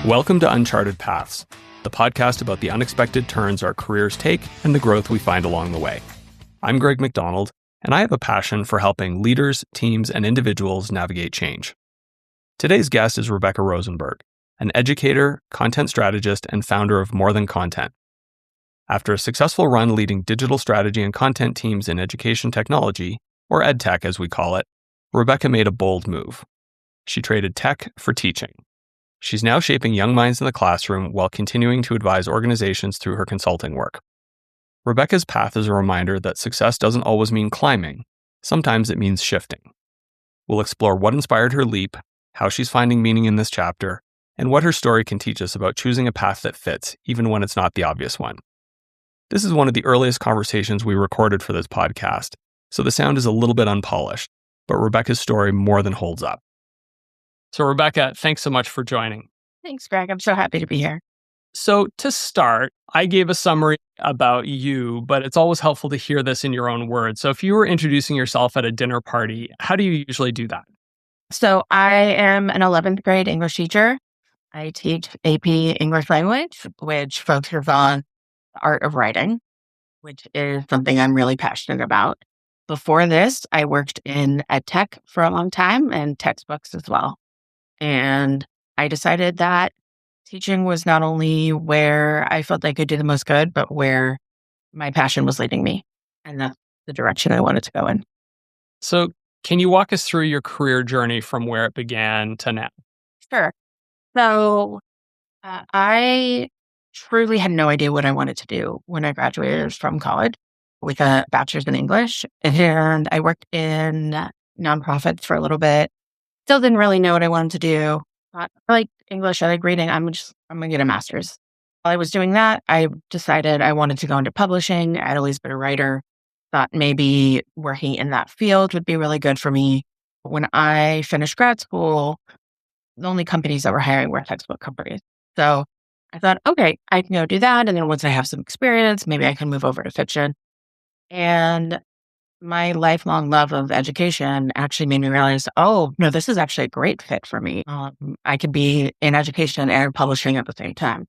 Welcome to Uncharted Paths, the podcast about the unexpected turns our careers take and the growth we find along the way. I'm Greg McDonald, and I have a passion for helping leaders, teams, and individuals navigate change. Today's guest is Rebecca Rosenberg, an educator, content strategist, and founder of More Than Content. After a successful run leading digital strategy and content teams in education technology, or EdTech as we call it, Rebecca made a bold move. She traded tech for teaching. She's now shaping young minds in the classroom while continuing to advise organizations through her consulting work. Rebecca's path is a reminder that success doesn't always mean climbing. Sometimes it means shifting. We'll explore what inspired her leap, how she's finding meaning in this chapter, and what her story can teach us about choosing a path that fits, even when it's not the obvious one. This is one of the earliest conversations we recorded for this podcast, so the sound is a little bit unpolished, but Rebecca's story more than holds up. So Rebecca, thanks so much for joining. Thanks, Greg. I'm so happy to be here. So to start, I gave a summary about you, but it's always helpful to hear this in your own words. So if you were introducing yourself at a dinner party, how do you usually do that? So I am an 11th grade English teacher. I teach AP English language, which focuses on the art of writing, which is something I'm really passionate about. Before this, I worked in EdTech for a long time and textbooks as well. And I decided that teaching was not only where I felt I could do the most good, but where my passion was leading me. And that's the direction I wanted to go in. So can you walk us through your career journey from where it began to now? Sure. So I truly had no idea what I wanted to do when I graduated from college with a bachelor's in English. And I worked in nonprofits for a little bit. Still didn't really know what I wanted to do. I like English, I like reading. I'm going to get a master's. While I was doing that, I decided I wanted to go into publishing. I'd always been a writer. Thought maybe working in that field would be really good for me. When I finished grad school, the only companies that were hiring were textbook companies. So I thought, okay, I can go do that. And then once I have some experience, maybe I can move over to fiction. And my lifelong love of education actually made me realize, oh, no, this is actually a great fit for me. I could be in education and publishing at the same time.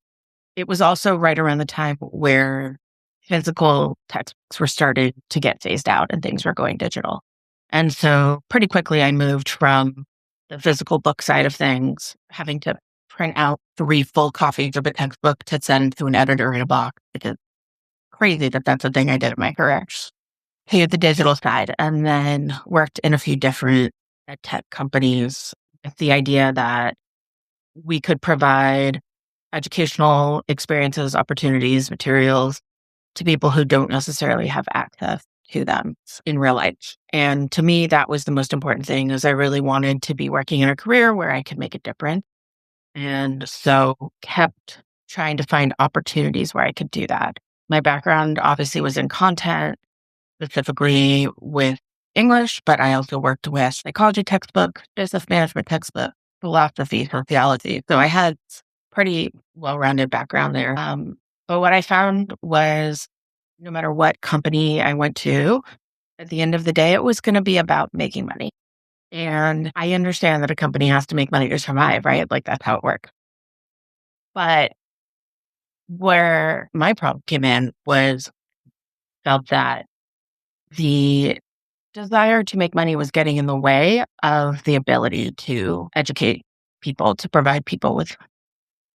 It was also right around the time where physical textbooks were starting to get phased out and things were going digital. And so pretty quickly I moved from the physical book side of things, having to print out 3 full copies of a textbook to send to an editor in a box. It's crazy that that's a thing I did in my career. To the digital side, and then worked in a few different tech companies with the idea that we could provide educational experiences, opportunities, materials to people who don't necessarily have access to them in real life. And to me, that was the most important thing, is I really wanted to be working in a career where I could make a difference. And so kept trying to find opportunities where I could do that. My background obviously was in content, specifically with English, but I also worked with psychology textbook, business management textbook, philosophy, sociology. So I had pretty well-rounded background there. But what I found was no matter what company I went to, at the end of the day, it was going to be about making money. And I understand that a company has to make money to survive, right? Like that's how it works. But where my problem came in was felt that the desire to make money was getting in the way of the ability to educate people, to provide people with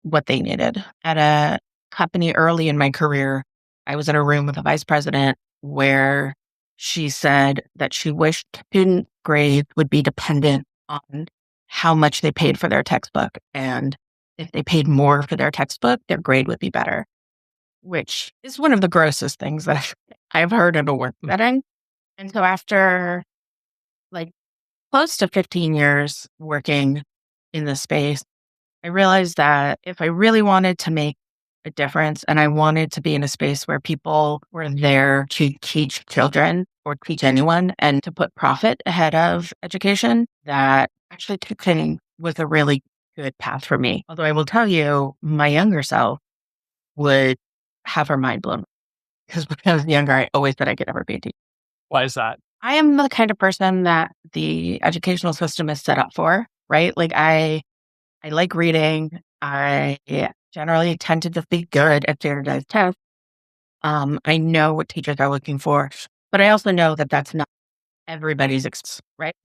what they needed. At a company early in my career, I was in a room with a vice president where she said that she wished student grades would be dependent on how much they paid for their textbook. And if they paid more for their textbook, their grade would be better, which is one of the grossest things that I've heard in a work setting. And so after like close to 15 years working in this space, I realized that if I really wanted to make a difference and I wanted to be in a space where people were there to teach children or teach anyone and to put profit ahead of education, that actually teaching was a really good path for me. Although I will tell you, my younger self would have her mind blown, because when I was younger, I always said I could never be a teacher. Why is that? I am the kind of person that the educational system is set up for, right? Like I like reading. I generally tend to just be good at standardized tests. I know what teachers are looking for, but I also know that that's not everybody's right?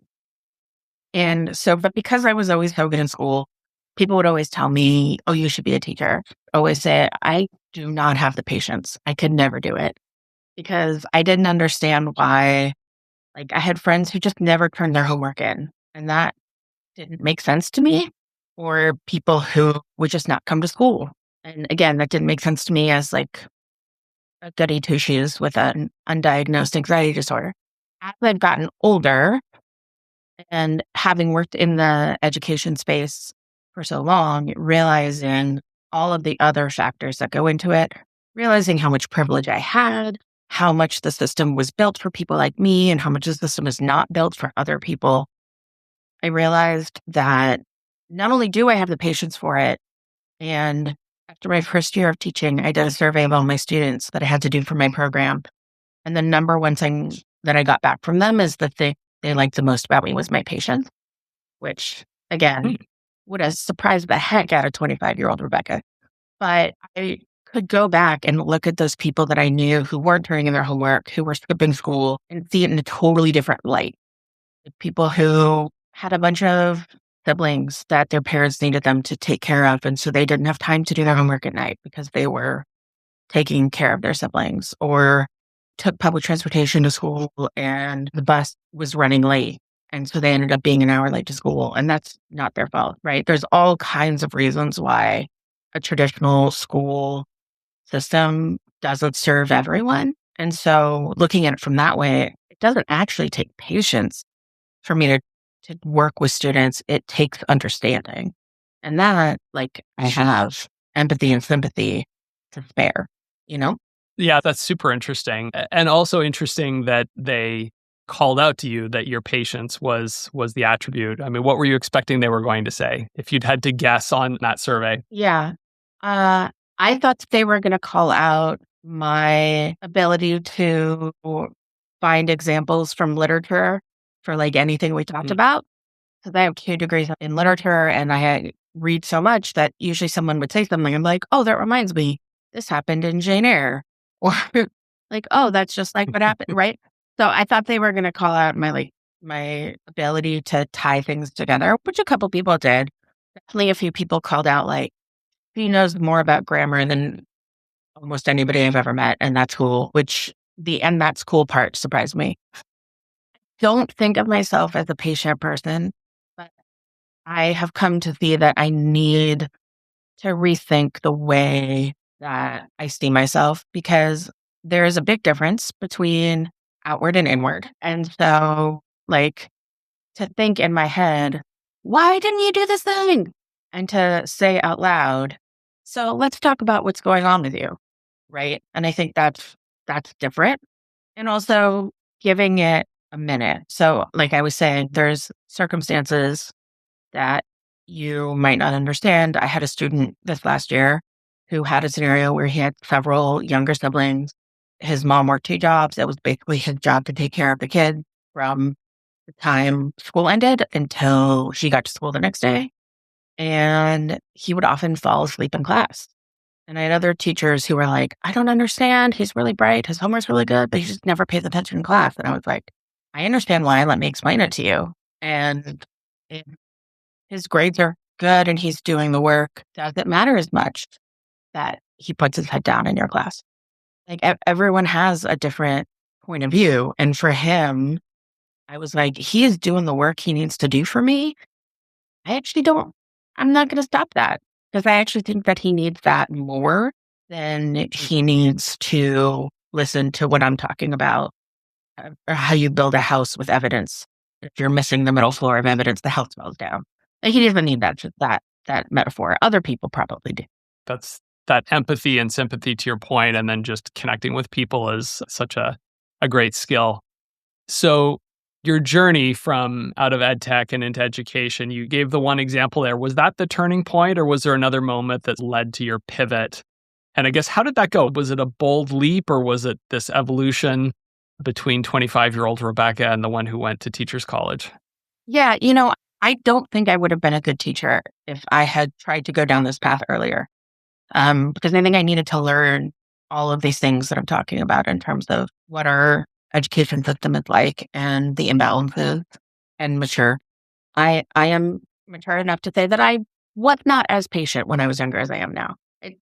And so, but because I was always so good in school, people would always tell me, "Oh, you should be a teacher." Always say, I do not have the patience. I could never do it because I didn't understand why. Like, I had friends who just never turned their homework in, and that didn't make sense to me, or people who would just not come to school. And again, that didn't make sense to me as like a goody two shoes with an undiagnosed anxiety disorder. As I've gotten older and having worked in the education space for so long, realizing all of the other factors that go into it, realizing how much privilege I had, how much the system was built for people like me, and how much the system is not built for other people, I realized that not only do I have the patience for it, and after my first year of teaching, I did a survey of all my students that I had to do for my program. And the number one thing that I got back from them is the thing they liked the most about me was my patience, which again would have surprised the heck out of 25-year-old Rebecca. But I could go back and look at those people that I knew who weren't turning in their homework, who were skipping school, and see it in a totally different light. People who had a bunch of siblings that their parents needed them to take care of. And so they didn't have time to do their homework at night because they were taking care of their siblings, or took public transportation to school and the bus was running late. And so they ended up being an hour late to school. And that's not their fault, right? There's all kinds of reasons why a traditional school system doesn't serve everyone. And so looking at it from that way, it doesn't actually take patience for me to work with students. It takes understanding. And that, like, I have empathy and sympathy to spare, you know? Yeah, that's super interesting. And also interesting that they called out to you that your patience was the attribute. I mean, what were you expecting they were going to say if you'd had to guess on that survey? Yeah. I thought that they were going to call out my ability to find examples from literature for like anything we talked Mm. about. Because I have 2 degrees in literature and read so much that usually someone would say something. I'm like, oh, that reminds me, this happened in Jane Eyre. Or like, oh, that's just like what happened, right? So I thought they were going to call out my ability to tie things together, which a couple people did. Definitely a few people called out like, he knows more about grammar than almost anybody I've ever met, and that's cool, and that's cool part surprised me. Don't think of myself as a patient person, but I have come to see that I need to rethink the way that I see myself because there is a big difference between outward and inward. And so, like, to think in my head, why didn't you do this thing? And to say out loud, so let's talk about what's going on with you. Right. And I think that's different. And also giving it a minute. So, like I was saying, there's circumstances that you might not understand. I had a student this last year who had a scenario where he had several younger siblings. His mom worked 2 jobs. It was basically his job to take care of the kid from the time school ended until she got to school the next day. And he would often fall asleep in class. And I had other teachers who were like, I don't understand. He's really bright. His homework's really good, but he just never pays attention in class. And I was like, I understand why. Let me explain it to you. And if his grades are good and he's doing the work, does it matter as much that he puts his head down in your class? Like everyone has a different point of view. And for him, I was like, he is doing the work he needs to do for me. I actually don't, I'm not going to stop that because I actually think that he needs that more than he needs to listen to what I'm talking about or how you build a house with evidence. If you're missing the middle floor of evidence, the house falls down. Like, he doesn't need that metaphor. Other people probably do. That's that empathy and sympathy to your point, and then just connecting with people is such a great skill. So your journey from out of ed tech and into education, you gave the one example there. Was that the turning point, or was there another moment that led to your pivot? And I guess, how did that go? Was it a bold leap, or was it this evolution between 25-year-old Rebecca and the one who went to teacher's college? Yeah, I don't think I would have been a good teacher if I had tried to go down this path earlier. Because I think I needed to learn all of these things that I'm talking about in terms of what our education system is like and the imbalances and mature. I am mature enough to say that I was not as patient when I was younger as I am now.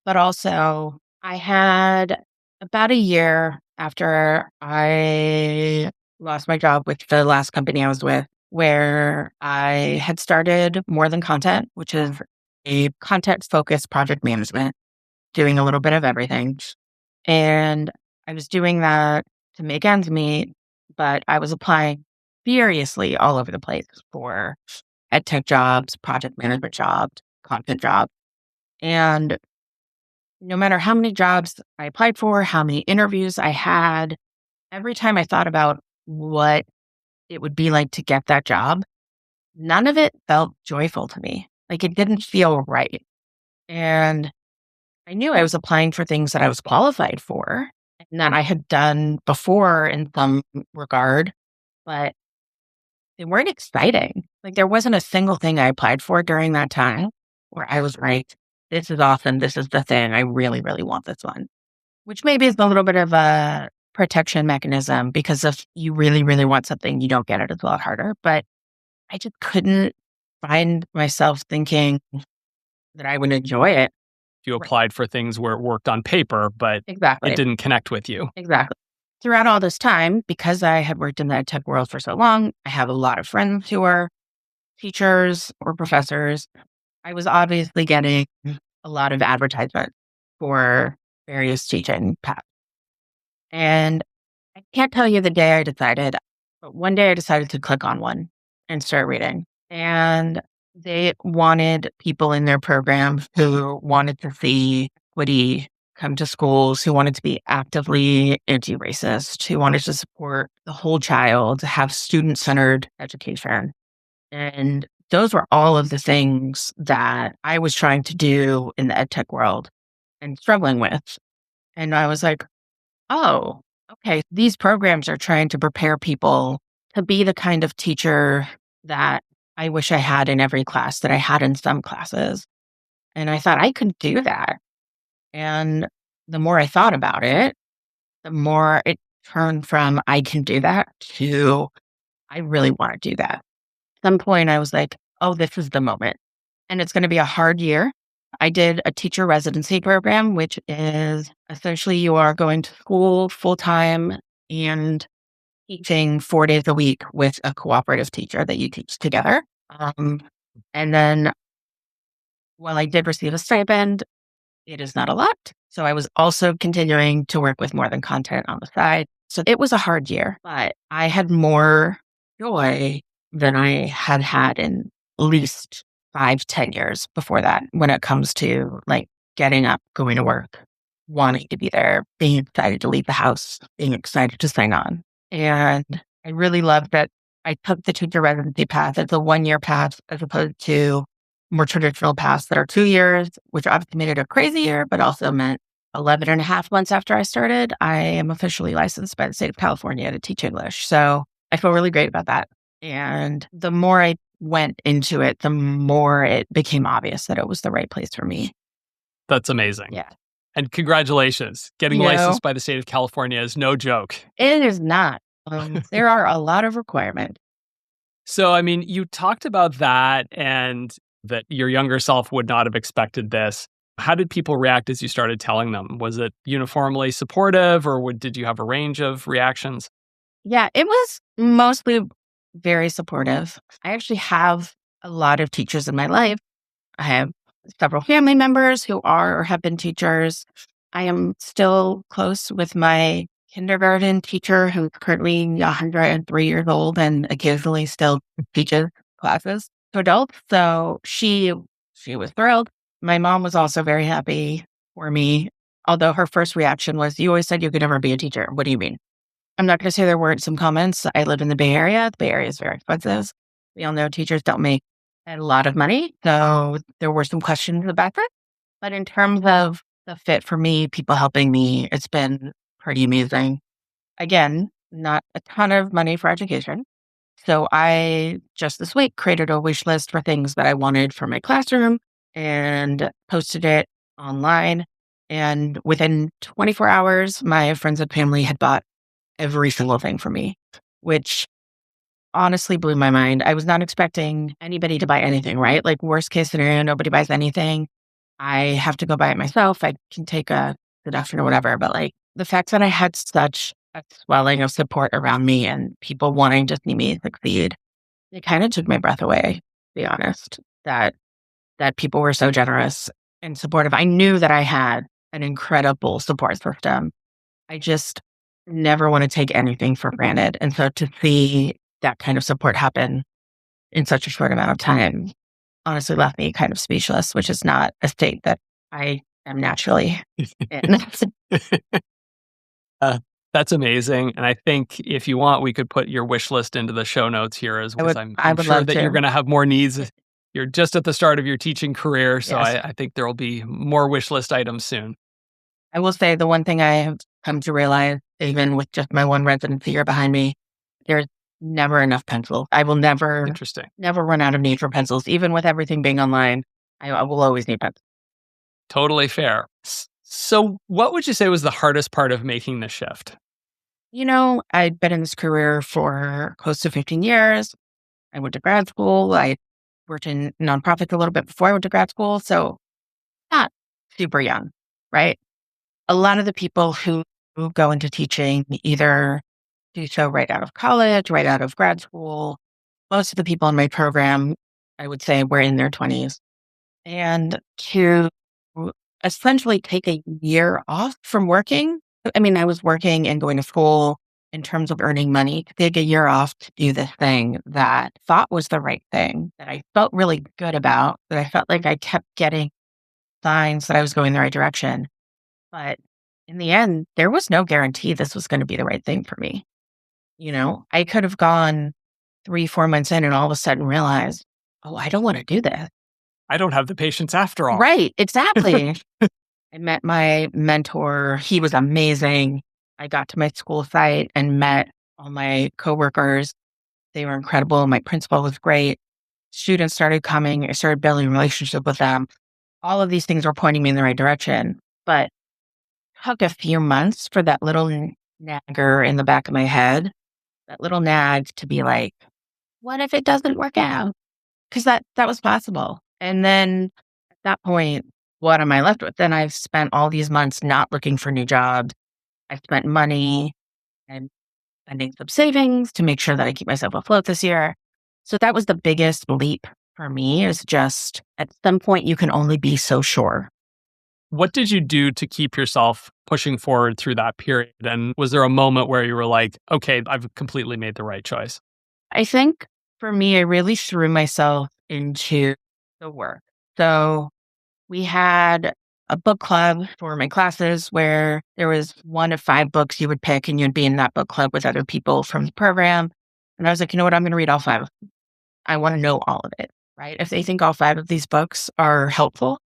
But also, I had about a year after I lost my job with the last company I was with, where I had started More Than Content, which is a content focused project management, doing a little bit of everything. And I was doing that to make ends meet, but I was applying furiously all over the place for ed tech jobs, project management jobs, content jobs. And no matter how many jobs I applied for, how many interviews I had, every time I thought about what it would be like to get that job, none of it felt joyful to me. Like it didn't feel right. And I knew I was applying for things that I was qualified for and that I had done before in some regard, but they weren't exciting. Like there wasn't a single thing I applied for during that time where I was like, this is awesome. This is the thing. I really, really want this one, which maybe is a little bit of a protection mechanism because if you really, really want something, you don't get it. It's a lot harder. But I just couldn't find myself thinking that I would enjoy it. You applied for things where it worked on paper, but Exactly. it didn't connect with you. Exactly. Throughout all this time, because I had worked in the ed tech world for so long, I have a lot of friends who are teachers or professors. I was obviously getting a lot of advertisement for various teaching paths. And I can't tell you the day I decided, but one day I decided to click on one and start reading. And they wanted people in their program who wanted to see equity come to schools, who wanted to be actively anti-racist, who wanted to support the whole child, have student-centered education. And those were all of the things that I was trying to do in the ed tech world and struggling with. And I was like, oh, okay, these programs are trying to prepare people to be the kind of teacher that I wish I had in every class, that I had in some classes. And I thought I could do that. And the more I thought about it, the more it turned from I can do that to I really want to do that. At some point, I was like, oh, this is the moment. And it's going to be a hard year. I did a teacher residency program, which is essentially you are going to school full time and teaching 4 days a week with a cooperative teacher that you teach together. And then while I did receive a stipend, it is not a lot. So I was also continuing to work with More Than Content on the side. So it was a hard year, but I had more joy than I had had in at least 5, 10 years before that when it comes to like getting up, going to work, wanting to be there, being excited to leave the house, being excited to sign on. And I really loved that I took the teacher residency path as a 1 year path as opposed to more traditional paths that are 2 years, which obviously made it a crazy year, but also meant 11 and a half months after I started, I am officially licensed by the state of California to teach English. So I feel really great about that. And the more I went into it, the more it became obvious that it was the right place for me. That's amazing. Yeah. And congratulations. Getting licensed by the state of California is no joke. It is not. There are a lot of requirements. So, I mean, you talked about that and that your younger self would not have expected this. How did people react as you started telling them? Was it uniformly supportive or did you have a range of reactions? Yeah, it was mostly very supportive. I actually have a lot of teachers in my life. I have several family members who are or have been teachers. I am still close with my kindergarten teacher who's currently 103 years old and occasionally still teaches classes to adults. So she was thrilled. My mom was also very happy for me, although her first reaction was, "You always said you could never be a teacher. What do you mean?" I'm not going to say there weren't some comments. I live in the Bay Area. The Bay Area is very expensive. We all know teachers don't make a lot of money. So there were some questions about that. But in terms of the fit for me, people helping me, it's been pretty amazing. Again, not a ton of money for education, So I just this week created a wish list for things that I wanted for my classroom and posted it online. And within 24 hours, my friends and family had bought every single thing for me, which honestly blew my mind. I was not expecting anybody to buy anything, right? Like, worst case scenario, nobody buys anything. I have to go buy it myself. I can take a deduction or whatever. But like the fact that I had such a swelling of support around me and people wanting to see me succeed, it kind of took my breath away, to be honest, that people were so generous and supportive. I knew that I had an incredible support system. I just never want to take anything for granted. And so to see that kind of support happen in such a short amount of time honestly left me kind of speechless, which is not a state that I am naturally in. Uh, that's amazing. And I think if you want, we could put your wish list into the show notes here as because I I'm would sure love that you're to. going to have more needs. You're just at the start of your teaching career, so Yes. I think there will be more wish list items soon. I will say the one thing I have come to realize, even with just my one residency year behind me, there's never enough pencils. I will Interesting. never run out of need for pencils. Even with everything being online, I will always need pencils. Totally fair. So, what would you say was the hardest part of making the shift? I'd been in this career for close to 15 years. I went to grad school. I worked in nonprofits a little bit before I went to grad school. So not super young, right? A lot of the people who go into teaching either do so right out of college, right out of grad school. Most of the people in my program, I would say, were in their 20s. And to essentially take a year off from working, I mean, I was working and going to school in terms of earning money, to take a year off to do this thing that I thought was the right thing, that I felt really good about, that I felt like I kept getting signs that I was going the right direction. But in the end, there was no guarantee this was going to be the right thing for me. I could have gone 3, 4 months in and all of a sudden realized, oh, I don't want to do this. I don't have the patience after all. Right. Exactly. I met my mentor. He was amazing. I got to my school site and met all my coworkers. They were incredible. My principal was great. Students started coming. I started building a relationship with them. All of these things were pointing me in the right direction. But it took a few months for that little nagger in the back of my head, that little nag to be like, what if it doesn't work out? Because that was possible. And then at that point, what am I left with? Then I've spent all these months not looking for new jobs. I've spent money and spending some savings to make sure that I keep myself afloat this year. So that was the biggest leap for me, is just at some point you can only be so sure. What did you do to keep yourself pushing forward through that period? And was there a moment where you were like, okay, I've completely made the right choice? I think for me, I really threw myself into the work. So we had a book club for my classes where there was one of 5 books you would pick and you'd be in that book club with other people from the program. And I was like, you know what? I'm going to read all 5 of them. I want to know all of it, right? If they think all 5 of these books are helpful,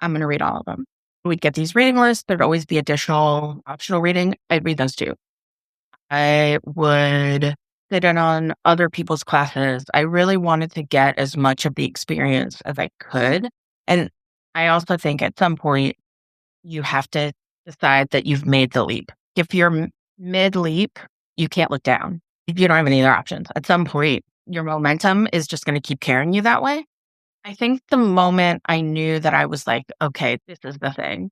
I'm going to read all of them. We'd get these reading lists. There'd always be additional optional reading. I'd read those too. I would sit in on other people's classes. I really wanted to get as much of the experience as I could. And I also think at some point, you have to decide that you've made the leap. If you're mid leap, you can't look down. You don't have any other options. At some point, your momentum is just going to keep carrying you that way. I think the moment I knew that I was like, okay, this is the thing,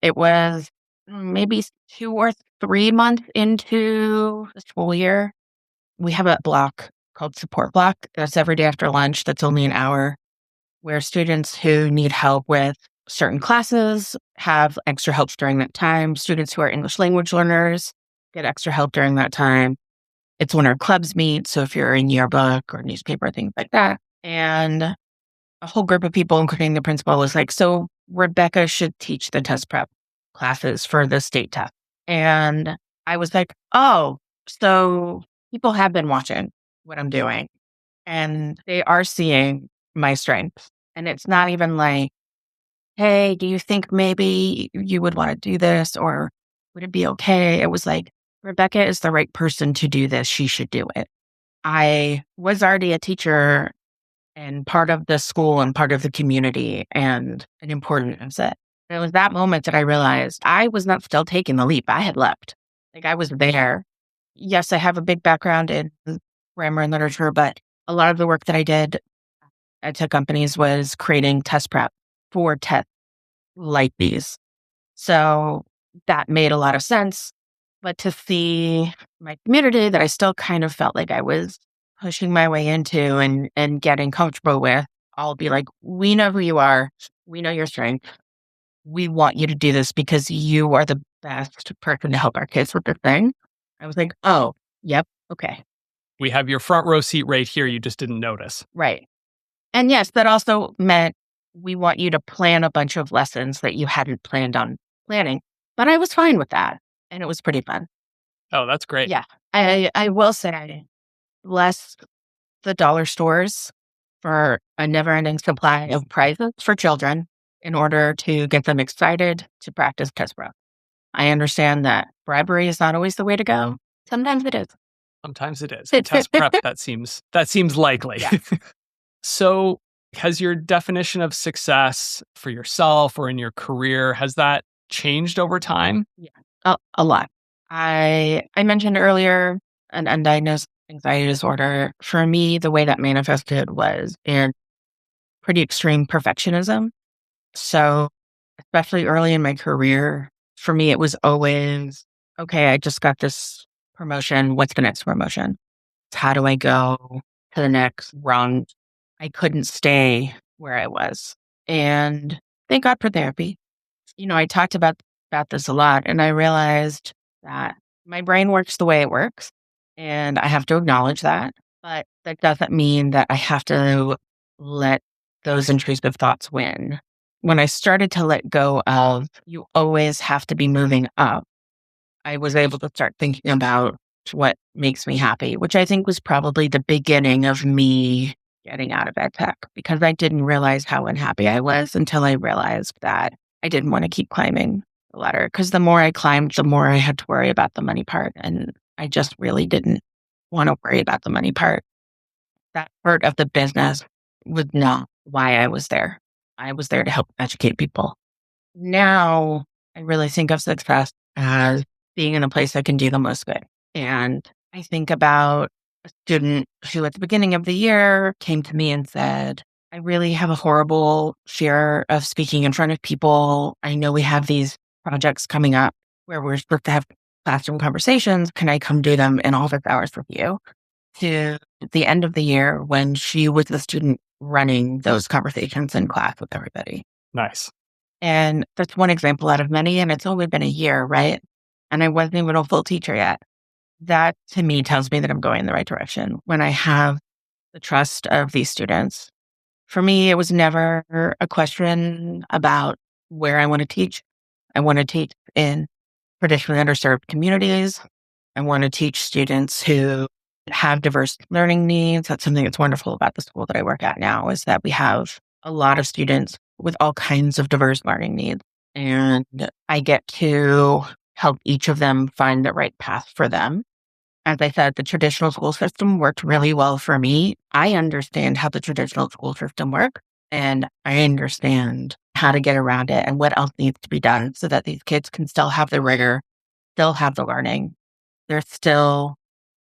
it was maybe 2 or 3 months into the school year. We have a block called support block that's every day after lunch. That's only an hour, where students who need help with certain classes have extra help during that time. Students who are English language learners get extra help during that time. It's when our clubs meet. So if you're in yearbook or newspaper, things like that. And a whole group of people, including the principal, was like, so Rebecca should teach the test prep classes for the state test. And I was like, oh, so people have been watching what I'm doing and they are seeing my strengths. And it's not even like, hey, do you think maybe you would want to do this or would it be okay? It was like, Rebecca is the right person to do this. She should do it. I was already a teacher and part of the school and part of the community and an important asset. And it was that moment that I realized I was not still taking the leap. I had left. Like I was there. Yes, I have a big background in grammar and literature, but a lot of the work that I did at tech companies was creating test prep for tests like these. So that made a lot of sense. But to see my community that I still kind of felt like I was pushing my way into and getting comfortable with, I'll be like, we know who you are. We know your strength. We want you to do this because you are the best person to help our kids with this thing. I was like, oh, yep. Okay. We have your front row seat right here. You just didn't notice. Right. And yes, that also meant we want you to plan a bunch of lessons that you hadn't planned on planning. But I was fine with that. And it was pretty fun. Oh, that's great. Yeah. I will say, bless the dollar stores for a never ending supply of prizes for children in order to get them excited to practice test prep. I understand that bribery is not always the way to go. Sometimes it is. Sometimes it is. Test prep, that seems likely. Yeah. So has your definition of success for yourself or in your career, has that changed over time? Yeah, a lot. I mentioned earlier an undiagnosed anxiety disorder. For me, the way that manifested was in pretty extreme perfectionism. So, especially early in my career, for me, it was always, okay, I just got this promotion. What's the next promotion? How do I go to the next rung? I couldn't stay where I was. And thank God for therapy. I talked about this a lot, and I realized that my brain works the way it works, and I have to acknowledge that. But that doesn't mean that I have to let those intrusive thoughts win. When I started to let go of, you always have to be moving up, I was able to start thinking about what makes me happy, which I think was probably the beginning of me getting out of ed tech because I didn't realize how unhappy I was until I realized that I didn't want to keep climbing the ladder. Because the more I climbed, the more I had to worry about the money part. And I just really didn't want to worry about the money part. That part of the business was not why I was there. I was there to help educate people. Now I really think of success as being in a place I can do the most good. And I think about a student who at the beginning of the year came to me and said, I really have a horrible fear of speaking in front of people. I know we have these projects coming up where we're supposed to have classroom conversations. Can I come do them in office hours with you? To the end of the year when she was the student running those conversations in class with everybody. Nice. And that's one example out of many, and it's only been a year, right? And I wasn't even a full teacher yet. That to me tells me that I'm going in the right direction when I have the trust of these students. For me, it was never a question about where I want to teach. I want to teach in traditionally underserved communities. I want to teach students who have diverse learning needs. That's something that's wonderful about the school that I work at now is that we have a lot of students with all kinds of diverse learning needs. And I get to help each of them find the right path for them. As I said, the traditional school system worked really well for me. I understand how the traditional school system works, and I understand how to get around it and what else needs to be done so that these kids can still have the rigor, still have the learning. They're still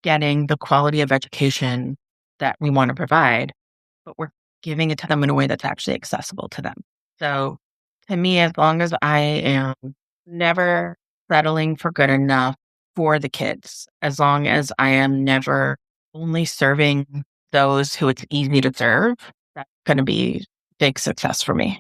getting the quality of education that we want to provide, but we're giving it to them in a way that's actually accessible to them. So to me, as long as I am never settling for good enough for the kids, as long as I am never only serving those who it's easy to serve, that's going to be big success for me.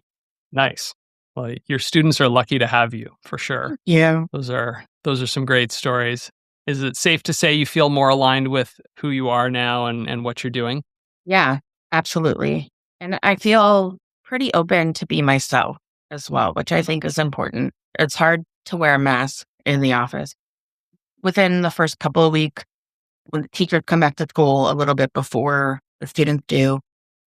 Nice. Well, your students are lucky to have you for sure. Yeah. Those are some great stories. Is it safe to say you feel more aligned with who you are now and what you're doing? Yeah, absolutely. And I feel pretty open to be myself as well, which I think is important. It's hard to wear a mask in the office. Within the first couple of weeks, when the teachers come back to school a little bit before the students do,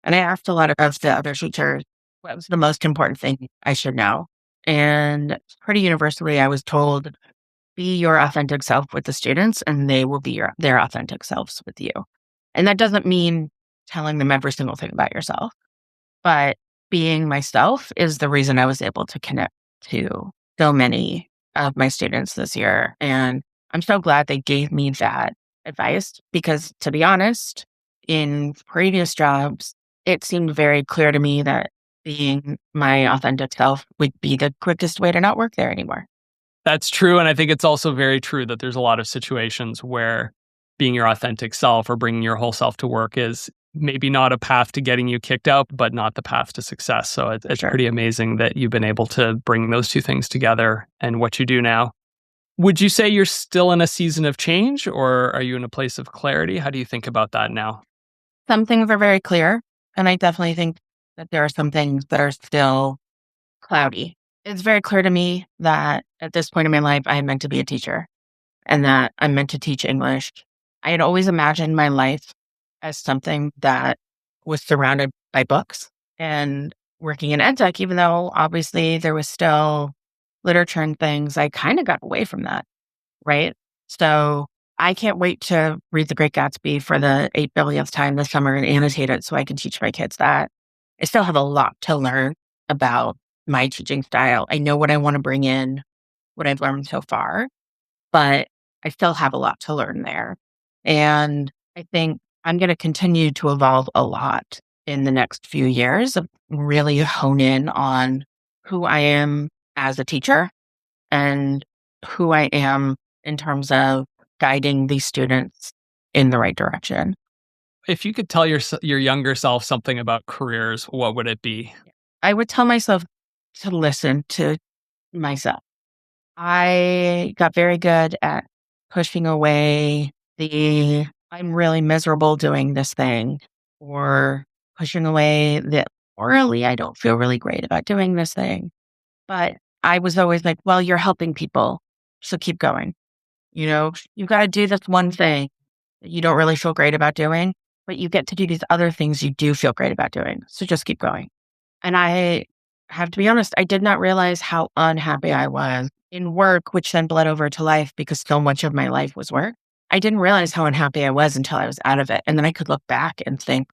and I asked a lot of the other teachers, what was the most important thing I should know? And pretty universally, I was told, be your authentic self with the students, and they will be their authentic selves with you. And that doesn't mean telling them every single thing about yourself, but being myself is the reason I was able to connect to so many of my students this year. And I'm so glad they gave me that advice because, to be honest, in previous jobs, it seemed very clear to me that being my authentic self would be the quickest way to not work there anymore. That's true. And I think it's also very true that there's a lot of situations where being your authentic self or bringing your whole self to work is maybe not a path to getting you kicked out, but not the path to success. So it's Sure. pretty amazing that you've been able to bring those two things together and what you do now. Would you say you're still in a season of change or are you in a place of clarity? How do you think about that now? Some things are very clear. And I definitely think that there are some things that are still cloudy. It's very clear to me that at this point in my life, I am meant to be a teacher and that I'm meant to teach English. I had always imagined my life as something that was surrounded by books and working in edtech, even though obviously there was still literature and things, I kind of got away from that, right? So I can't wait to read The Great Gatsby for the 8 billionth time this summer and annotate it so I can teach my kids that. I still have a lot to learn about my teaching style. I know what I want to bring in, what I've learned so far, but I still have a lot to learn there. And I think I'm going to continue to evolve a lot in the next few years of really hone in on who I am as a teacher and who I am in terms of guiding these students in the right direction. If you could tell your younger self something about careers, what would it be? I would tell myself to listen to myself. I got very good at pushing away the I'm really miserable doing this thing or pushing away the orally I don't feel really great about doing this thing. But I was always like, well, you're helping people. So keep going. You've got to do this one thing that you don't really feel great about doing, but you get to do these other things you do feel great about doing. So just keep going. And I have to be honest, I did not realize how unhappy I was in work, which then bled over to life because so much of my life was work. I didn't realize how unhappy I was until I was out of it. And then I could look back and think,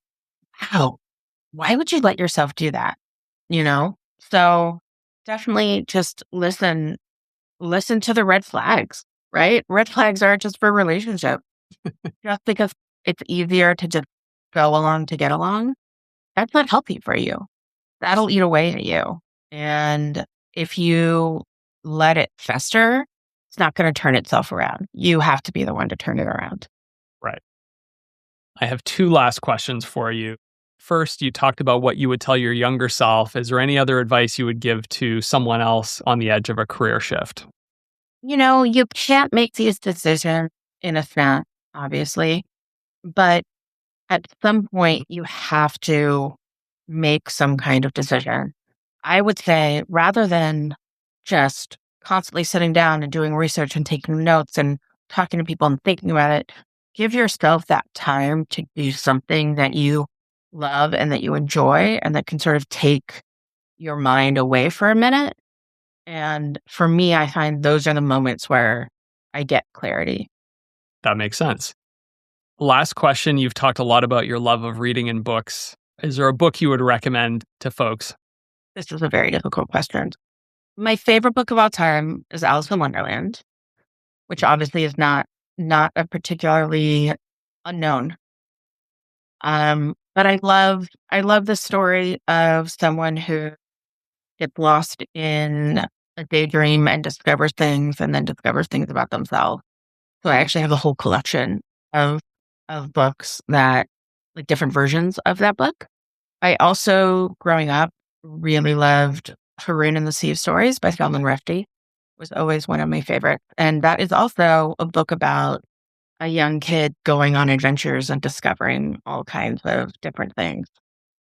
wow, why would you let yourself do that? You know? So definitely just listen to the red flags, right? Red flags aren't just for relationships. Just because it's easier to just go along to get along, that's not healthy for you. That'll eat away at you. And if you let it fester, it's not going to turn itself around. You have to be the one to turn it around. Right. I have two last questions for you. First, you talked about what you would tell your younger self. Is there any other advice you would give to someone else on the edge of a career shift? You can't make these decisions in a snap, obviously, but at some point you have to make some kind of decision. I would say rather than just constantly sitting down and doing research and taking notes and talking to people and thinking about it, give yourself that time to do something that you love and that you enjoy and that can sort of take your mind away for a minute. And for me, I find those are the moments where I get clarity. That makes sense. Last question. You've talked a lot about your love of reading and books. Is there a book you would recommend to folks? This is a very difficult question. My favorite book of all time is Alice in Wonderland, which obviously is not a particularly unknown. But I love the story of someone who gets lost in a daydream and discovers things and then discovers things about themselves. So I actually have a whole collection of books that like different versions of that book. I also, growing up, really loved Haroon and the Sea of Stories by Salman Rushdie. Was always one of my favorites. And that is also a book about a young kid going on adventures and discovering all kinds of different things.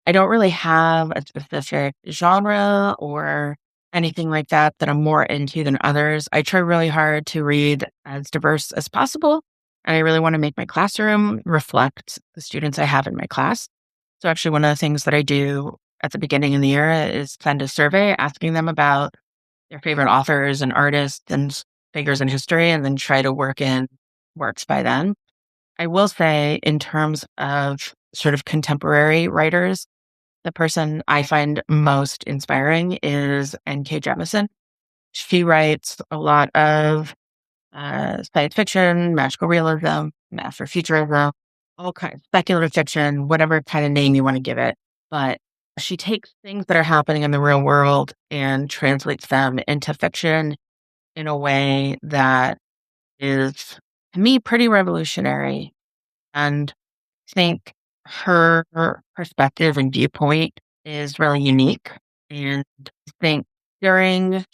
I don't really have a specific genre or anything like that that I'm more into than others. I try really hard to read as diverse as possible. And I really want to make my classroom reflect the students I have in my class. So actually one of the things that I do at the beginning of the year is send a survey asking them about their favorite authors and artists and figures in history and then try to work in works by them. I will say, in terms of sort of contemporary writers, the person I find most inspiring is N.K. Jemisin. She writes a lot of science fiction, magical realism, Afrofuturism, all kinds, speculative fiction, whatever kind of name you want to give it. But she takes things that are happening in the real world and translates them into fiction in a way that is, to me, pretty revolutionary. And I think her perspective and viewpoint is really unique. And I think during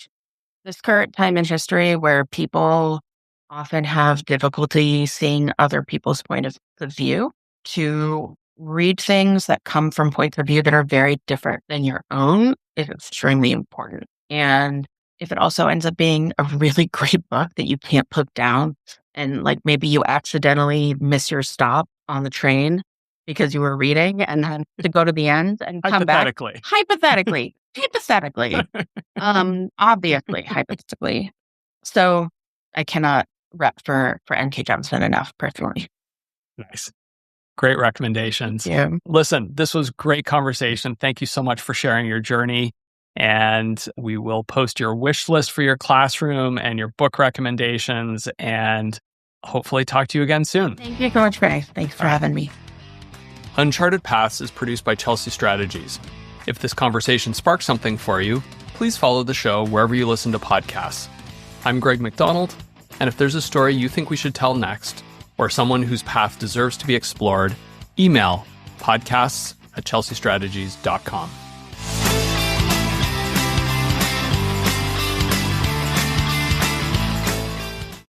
this current time in history where people often have difficulty seeing other people's point of view, to read things that come from points of view that are very different than your own is extremely important. And if it also ends up being a really great book that you can't put down, and like maybe you accidentally miss your stop on the train because you were reading and then to go to the end and come back. Hypothetically, obviously, hypothetically. So I cannot rep for N.K. Jemisin enough personally. Nice. Great recommendations. Yeah. Listen, this was great conversation. Thank you so much for sharing your journey. And we will post your wish list for your classroom and your book recommendations and hopefully talk to you again soon. Thank you so much, Greg. Thanks for having me. Uncharted Paths is produced by Chelsea Strategies. If this conversation sparked something for you, please follow the show wherever you listen to podcasts. I'm Greg McDonald, and if there's a story you think we should tell next, or someone whose path deserves to be explored, email podcasts@chelseastrategies.com.